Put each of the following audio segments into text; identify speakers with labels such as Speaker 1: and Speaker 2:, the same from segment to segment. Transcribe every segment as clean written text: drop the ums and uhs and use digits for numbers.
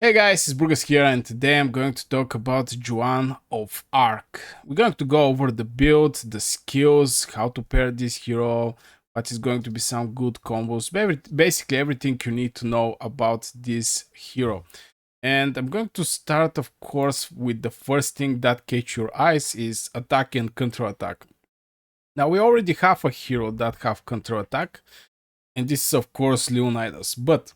Speaker 1: Hey guys, it's Burgess here, and today I'm going to talk about Joan of Arc. We're going to go over the build, the skills, how to pair this hero, what is going to be some good combos, basically everything you need to know about this hero. And I'm going to start, of course, with the first thing that catch your eyes is attack and counter attack. Now we already have a hero that have counter attack, and this is of course Leonidas, but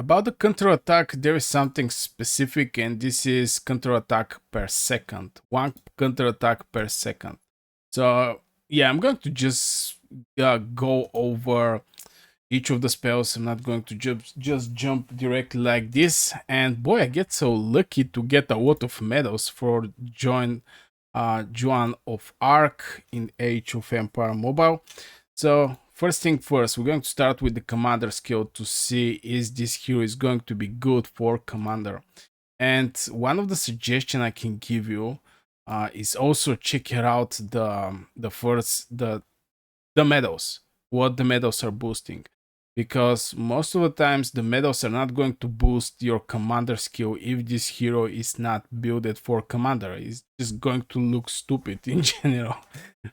Speaker 1: about the counter attack, there is something specific, and this is counter attack per second. One counter attack per second. So, yeah, I'm going to just go over each of the spells. I'm not going to just jump directly like this. And boy, I get so lucky to get a lot of medals for Joan of Arc in Age of Empire Mobile. So first thing first, we're going to start with the commander skill to see is this hero is going to be good for commander. And one of the suggestions I can give you is also check out the medals, what the medals are boosting, because most of the times the medals are not going to boost your commander skill if this hero is not built for commander. It's just going to look stupid in general.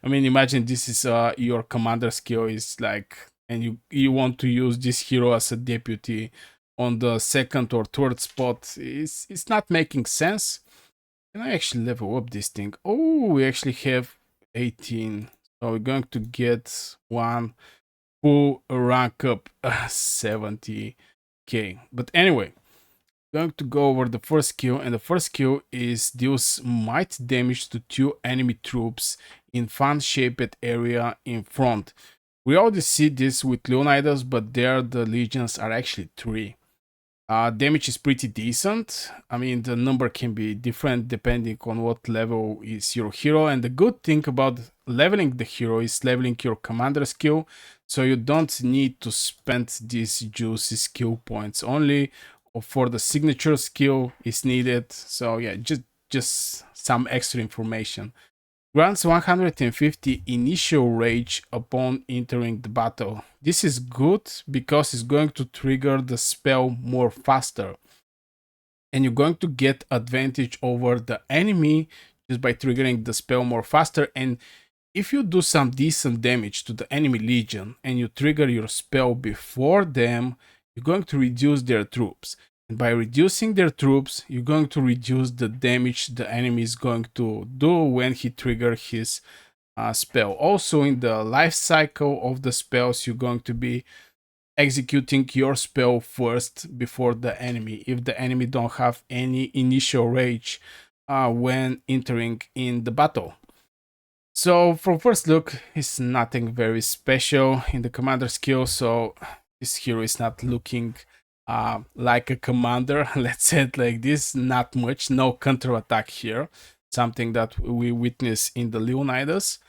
Speaker 1: I mean, imagine this is your commander skill is like, and you want to use this hero as a deputy on the second or third spot. It's not making sense. Can I actually level up this thing? Oh, we actually have 18. So we're going to get one full rank up 70k. But anyway, going to go over the first skill, and the first skill is deals might damage to 2 enemy troops in fan-shaped area in front. We already see this with Leonidas, but there the legions are actually 3. Damage is pretty decent. I mean, the number can be different depending on what level is your hero. And the good thing about leveling the hero is leveling your commander skill. So you don't need to spend these juicy skill points. Only for the signature skill is needed. So yeah, just some extra information. Grants 150 initial rage upon entering the battle. This is good because it's going to trigger the spell more faster. And you're going to get advantage over the enemy just by triggering the spell more faster. And if you do some decent damage to the enemy legion and you trigger your spell before them, you're going to reduce their troops. And by reducing their troops, you're going to reduce the damage the enemy is going to do when he triggers his spell. Also, in the life cycle of the spells, you're going to be executing your spell first before the enemy if the enemy don't have any initial rage when entering in the battle. So from first look, it's nothing very special in the commander skill, so this hero is not looking like a commander, let's say it like this. Not much, no counter attack here, something that we witness in the Leonidas.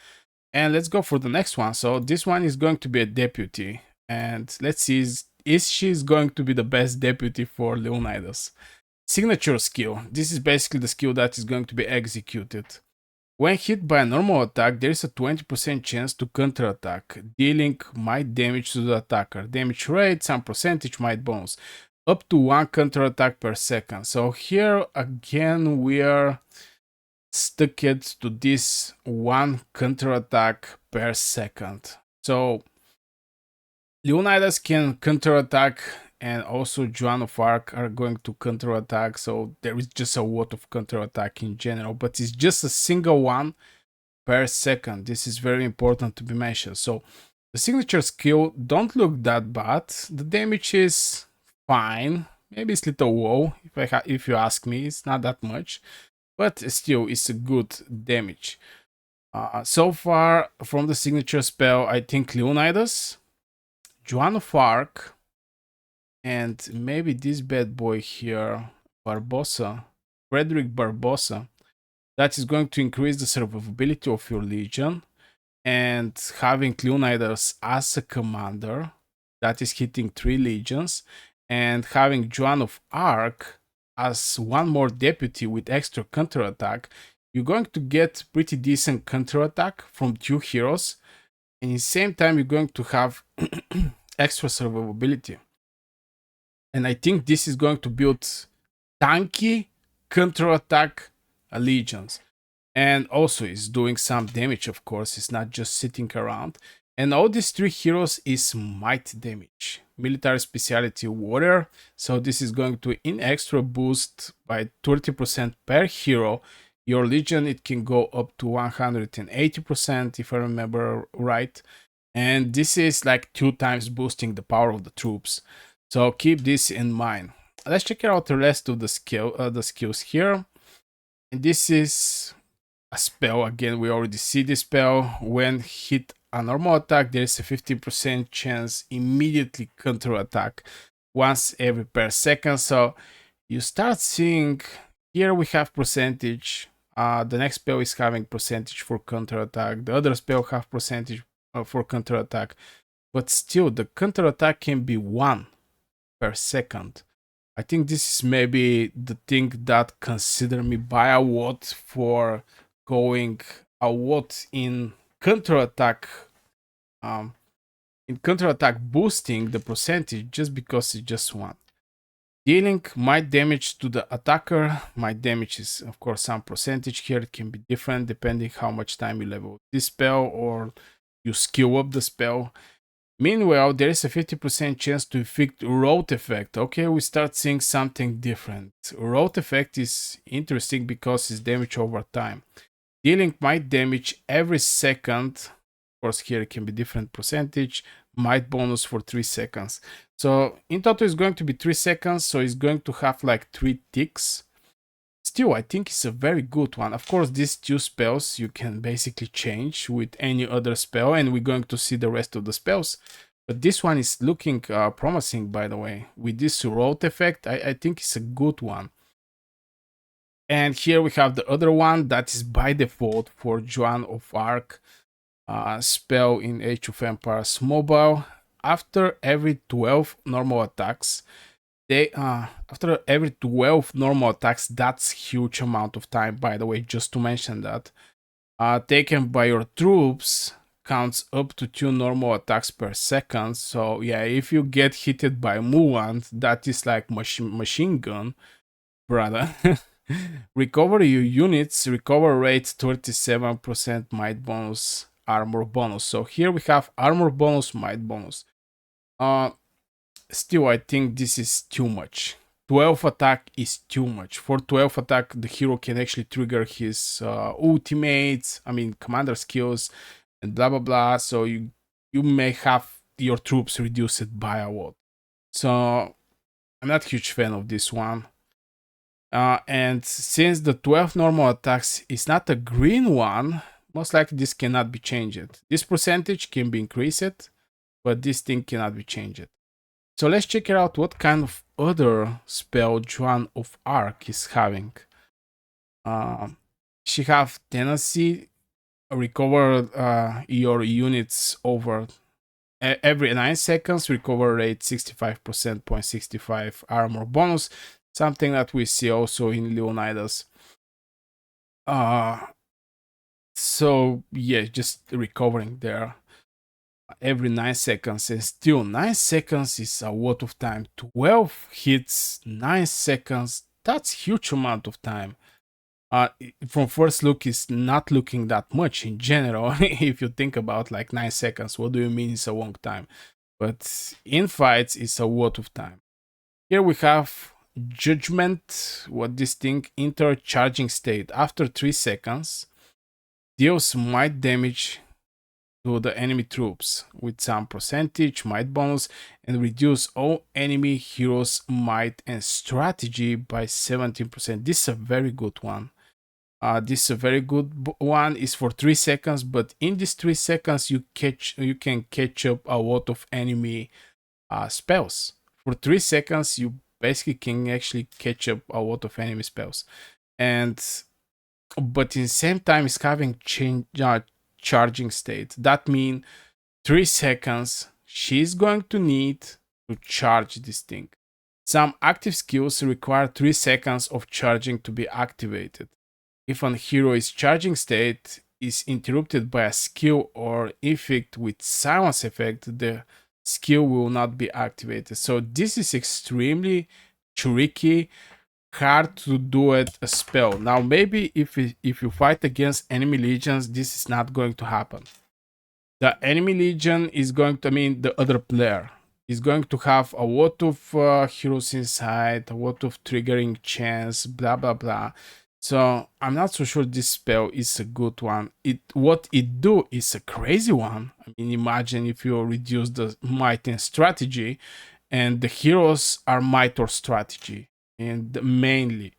Speaker 1: And let's go for the next one. So this one is going to be a deputy, and let's see is she going to be the best deputy for Leonidas. Signature skill, this is basically the skill that is going to be executed. When hit by a normal attack, there is a 20% chance to counterattack, dealing might damage to the attacker. Damage rate, some percentage might bonus. Up to 1 counterattack per second. So here again we are stuck to this 1 counterattack per second. So Leonidas can counterattack, and also Joan of Arc are going to counterattack. So there is just a lot of counterattack in general, but it's just a single one per second. This is very important to be mentioned. So the signature skill don't look that bad. The damage is fine. Maybe it's a little low if you ask me. It's not that much, but still it's a good damage. So far from the signature spell, I think Leonidas, Joan of Arc, and maybe this bad boy here, Barbossa, Frederick Barbossa, that is going to increase the survivability of your legion. And having Leonidas as a commander, that is hitting 3 legions, and having Joan of Arc as one more deputy with extra counterattack, you're going to get pretty decent counterattack from 2 heroes, and at the same time you're going to have extra survivability. And I think this is going to build tanky counter-attack legions. And also is doing some damage, of course. It's not just sitting around. And all these three heroes is might damage. Military specialty warrior. So this is going to in extra boost by 30% per hero. Your legion, it can go up to 180% if I remember right. And this is like 2 times boosting the power of the troops. So keep this in mind. Let's check out the rest of the skills here. And this is a spell. Again, we already see this spell. When hit a normal attack, there is a 50% chance immediately counter attack once every per second. So you start seeing here we have percentage. The next spell is having percentage for counter attack. The other spell have percentage for counter attack, but still the counter attack can be 1 per second. I think this is maybe the thing that consider me by a lot for going a lot in counterattack boosting the percentage just because it's just 1. Dealing might damage to the attacker. Might damage is of course some percentage here. It can be different depending how much time you level this spell or you skill up the spell. Meanwhile, there is a 50% chance to inflict road effect. Okay, we start seeing something different. Road effect is interesting because it's damage over time. Dealing might damage every second. Of course, here it can be different percentage. Might bonus for 3 seconds. So in total, it's going to be 3 seconds. So it's going to have like 3 ticks. Still, I think it's a very good one. Of course, these 2 spells you can basically change with any other spell, and we're going to see the rest of the spells. But this one is looking promising, by the way. With this road effect, I think it's a good one. And here we have the other one that is by default for Joan of Arc spell in Age of Empires Mobile. After every 12 normal attacks, after every 12 normal attacks, that's huge amount of time, by the way, just to mention that, taken by your troops counts up to 2 normal attacks per second. So yeah, if you get hit by Muant, that is like machine gun, brother. Recover your units, recover rate 37%, might bonus, armor bonus. So here we have armor bonus, might bonus. Still, I think this is too much. 12 attack is too much. For 12 attack, the hero can actually trigger his ultimates, commander skills, and blah blah blah. So you may have your troops reduced by a lot. So I'm not a huge fan of this one. And since the 12 normal attacks is not a green one, most likely this cannot be changed. This percentage can be increased, but this thing cannot be changed. So let's check it out what kind of other spell Joan of Arc is having. She have tendency recover your units over every 9 seconds, recover rate 65%, 0.65 armor bonus, something that we see also in Leonidas. So yeah, just recovering there every 9 seconds, and still 9 seconds is a lot of time. 12 hits, 9 seconds, that's huge amount of time. From first look, it's not looking that much in general. If you think about like 9 seconds, what do you mean it's a long time? But in fights, it's a lot of time. Here we have Judgment. What this thing, enter charging state after 3 seconds, deals might damage to the enemy troops with some percentage, might bonus, and reduce all enemy heroes' might and strategy by 17%. This is a very good one. This is a very good one. Is for 3 seconds, but in these 3 seconds you can catch up a lot of enemy spells. For 3 seconds you basically can actually catch up a lot of enemy spells, but in the same time it's having charging state. That means 3 seconds she's going to need to charge this thing. Some active skills require 3 seconds of charging to be activated. If a hero's charging state is interrupted by a skill or effect with silence effect, the skill will not be activated. So this is extremely tricky, hard to do it a spell. Now maybe if you fight against enemy legions, this is not going to happen. The enemy legion is going to, I mean, the other player is going to have a lot of heroes inside, a lot of triggering chance, blah blah blah. So I'm not so sure this spell is a good one. What it do is a crazy one. I mean, imagine if you reduce the might and strategy, and the heroes are might or strategy, and mainly.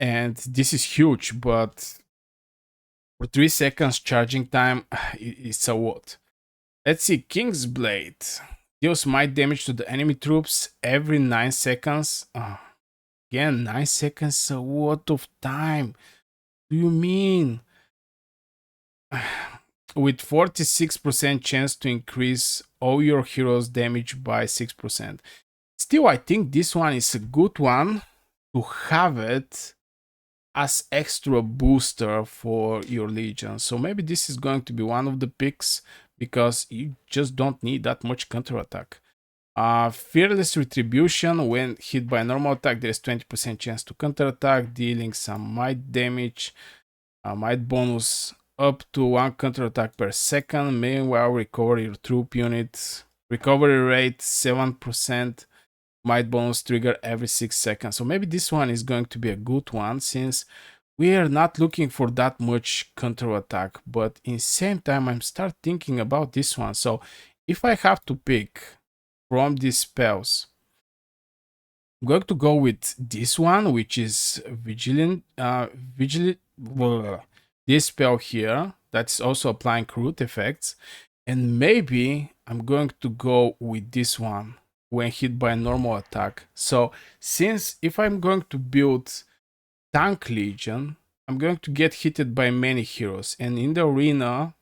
Speaker 1: And this is huge, but for 3 seconds charging time, it's a lot. Let's see, King's Blade deals might damage to the enemy troops every 9 seconds. Again, 9 seconds is a lot of time. Do you mean? With 46% chance to increase all your heroes' damage by 6%. Still, I think this one is a good one to have it as extra booster for your legion. So maybe this is going to be one of the picks because you just don't need that much counterattack. Fearless Retribution. When hit by a normal attack, there is 20% chance to counterattack, dealing some might damage. Might bonus up to 1 counterattack per second. Meanwhile, recover your troop units. Recovery rate 7%. Might bonus trigger every 6 seconds. So maybe this one is going to be a good one since we are not looking for that much counterattack. But in same time, I'm start thinking about this one. So if I have to pick from these spells, I'm going to go with this one, which is Vigilant. This spell here that's also applying root effects. And maybe I'm going to go with this one when hit by a normal attack. So since if I'm going to build Tank Legion, I'm going to get hit by many heroes. And in the arena,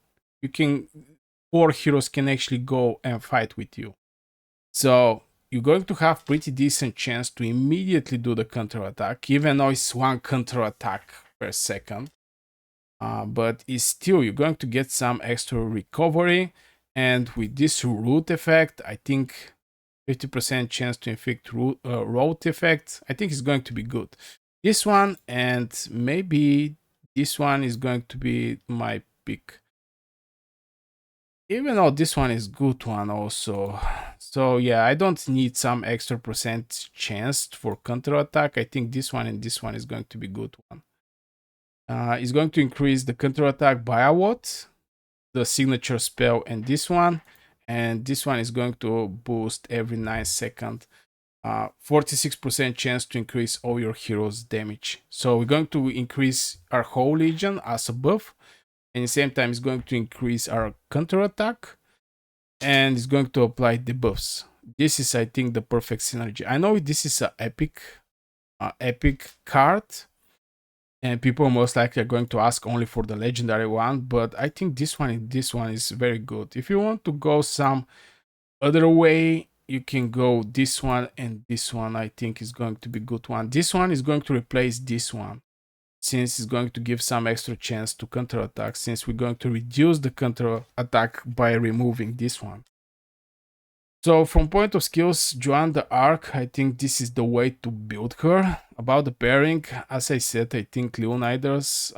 Speaker 1: 4 heroes can actually go and fight with you. So you're going to have pretty decent chance to immediately do the counter attack, even though it's 1 counter attack per second. But it's still, you're going to get some extra recovery. And with this root effect, I think 50% chance to inflict root effect, I think it's going to be good. This one and maybe this one is going to be my pick. Even though this one is good one also. So yeah, I don't need some extra percent chance for counter attack. I think this one and this one is going to be good one. It's going to increase the counter attack by a lot, the signature spell and this one is going to boost every 9 seconds. 46% chance to increase all your heroes' damage. So we're going to increase our whole legion as a buff, and at the same time it's going to increase our counter attack, and it's going to apply debuffs. This is, I think, the perfect synergy. I know this is an epic card, and people most likely are going to ask only for the legendary one, but I think this one is very good. If you want to go some other way, you can go this one, and this one I think is going to be good one. This one is going to replace this one, since it's going to give some extra chance to counter attack, since we're going to reduce the counter attack by removing this one. So from point of skills, Joan the Arc, I think this is the way to build her. About the pairing, as I said, I think Leonidas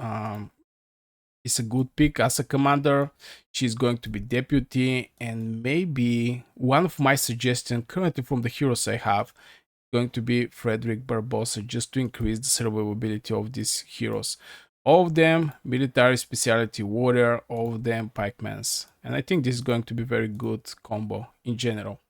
Speaker 1: is a good pick as a commander. She's going to be deputy, and maybe one of my suggestions currently from the heroes I have going to be Frederick Barbossa, just to increase the survivability of these heroes. All of them military specialty warrior, all of them pikemans, and I think this is going to be very good combo in general.